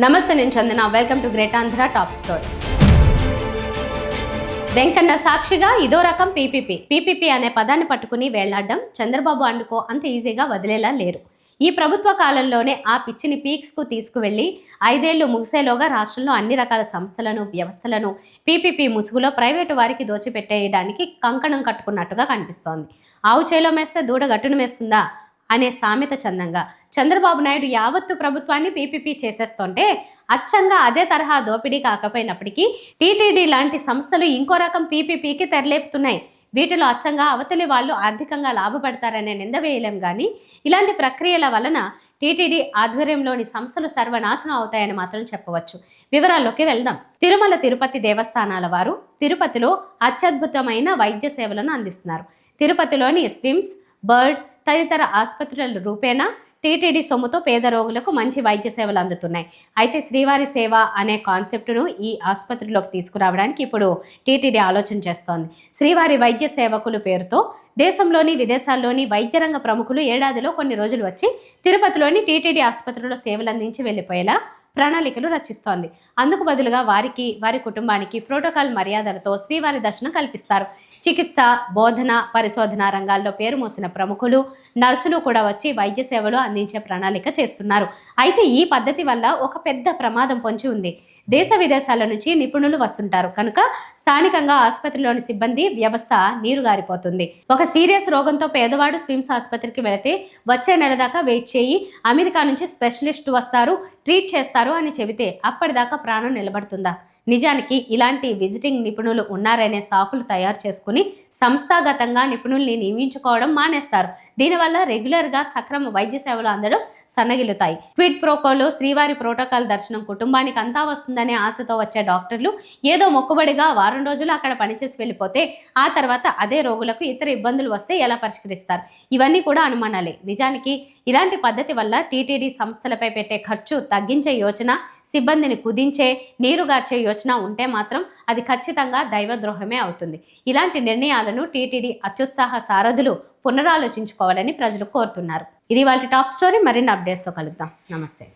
నమస్తే, నేను Chandana. Welcome to great Andhra top story. Venkanna సాక్షిగా ఇదో రకం పీపీపీ అనే పదాన్ని పట్టుకుని వేళ్లాడడం చంద్రబాబు అండుకో అంత ఈజీగా వదిలేలా లేరు. ఈ ప్రభుత్వ కాలంలోనే ఆ పిచ్చిని పీక్స్కు తీసుకువెళ్లి 5 ఏళ్లు ముగిసేలోగా రాష్ట్రంలో అన్ని రకాల సంస్థలను, వ్యవస్థలను పీపీపీ ముసుగులో ప్రైవేటు వారికి దోచిపెట్టేయడానికి కంకణం కట్టుకున్నట్టుగా కనిపిస్తోంది. ఆవు చేలో మేస్తే దూడ గట్టును మేస్తుందా అనే సామెత చందంగా చంద్రబాబు నాయుడు యావత్తు ప్రభుత్వాన్ని పీపీపీ చేసేస్తుంటే అచ్చంగా అదే తరహా దోపిడీ కాకపోయినప్పటికీ టీటీడీ లాంటి సంస్థలు ఇంకో రకం పీపీపీకి తెరలేపుతున్నాయి. వీటిలో అచ్చంగా అవతలి వాళ్ళు ఆర్థికంగా లాభపడతారనే నింద వేయలేం కానీ ఇలాంటి ప్రక్రియల వలన టీటీడీ ఆధ్వర్యంలోని సంస్థలు సర్వనాశనం అవుతాయని మాత్రం చెప్పవచ్చు. వివరాల్లోకి వెళ్దాం. తిరుమల తిరుపతి దేవస్థానాల వారు తిరుపతిలో అత్యద్భుతమైన వైద్య సేవలను అందిస్తున్నారు. తిరుపతిలోని స్విమ్స్, బర్డ్ తదితర ఆసుపత్రుల రూపేణా టీటీడీ సొమ్ముతో పేద రోగులకు మంచి వైద్య సేవలు అందుతున్నాయి. అయితే శ్రీవారి సేవ అనే కాన్సెప్టును ఈ ఆసుపత్రిలోకి తీసుకురావడానికి ఇప్పుడు టీటీడీ ఆలోచన చేస్తోంది. శ్రీవారి వైద్య సేవకులు పేరుతో దేశంలోని విదేశాల్లోని వైద్య రంగ ప్రముఖులు ఏడాదిలో కొన్ని రోజులు వచ్చి తిరుపతిలోని టీటీడీ ఆసుపత్రిలో సేవలు అందించి వెళ్లిపోయేలా ప్రణాళికలు రచిస్తోంది. అందుకు బదులుగా వారికి, వారి కుటుంబానికి ప్రోటోకాల్ మర్యాదలతో శ్రీవారి దర్శనం కల్పిస్తారు. చికిత్స, బోధన, పరిశోధన రంగాల్లో పేరు మోసిన ప్రముఖులు, నర్సులు కూడా వచ్చి వైద్య సేవలు అందించే ప్రణాళిక చేస్తున్నారు. అయితే ఈ పద్ధతి వల్ల ఒక పెద్ద ప్రమాదం పొంచి ఉంది. దేశ విదేశాల నుంచి నిపుణులు వస్తుంటారు కనుక స్థానికంగా ఆసుపత్రిలోని సిబ్బంది, వ్యవస్థ నీరుగారిపోతుంది. ఒక సీరియస్ రోగంతో పేదవాడు స్విమ్స్ ఆసుపత్రికి వెళితే వచ్చే నెల దాకా వెయిట్ చేయి, అమెరికా నుంచి స్పెషలిస్ట్ వస్తారు, ట్రీట్ చేస్తారు అని చెబితే అప్పటిదాకా ప్రాణం నిలబడుతుందా? నిజానికి ఇలాంటి విజిటింగ్ నిపుణులు ఉన్నారనే సాకులు తయారు చేసుకుని సంస్థాగతంగా నిపుణుల్ని నియమించుకోవడం మానేస్తారు. దీనివల్ల రెగ్యులర్గా సక్రమ వైద్య సేవలు అందడం సన్నగిలుతాయి. క్విడ్ ప్రోకోలో శ్రీవారి ప్రోటోకాల్ దర్శనం కుటుంబానికి అంతా వస్తుందనే ఆశతో వచ్చే డాక్టర్లు ఏదో మొక్కుబడిగా వారం రోజులు అక్కడ పనిచేసి వెళ్ళిపోతే ఆ తర్వాత అదే రోగులకు ఇతర ఇబ్బందులు వస్తే ఎలా పరిష్కరిస్తారు? ఇవన్నీ కూడా అనుమానాలే. నిజానికి ఇలాంటి పద్ధతి వల్ల టీటీడీ సంస్థలపై పెట్టే ఖర్చు తగ్గించే యోచన, సిబ్బందిని కుదించే, నీరుగార్చే యోచన ఉంటే మాత్రం అది ఖచ్చితంగా దైవద్రోహమే అవుతుంది. ఇలాంటి నిర్ణయాలను టీటీడీ అత్యుత్సాహ సారథులు పునరాలోచించుకోవాలని ప్రజలు కోరుతున్నారు. ఇది వాళ్ళ టాప్ స్టోరీ. మరిన్ని అప్డేట్స్తో కలుద్దాం. నమస్తే.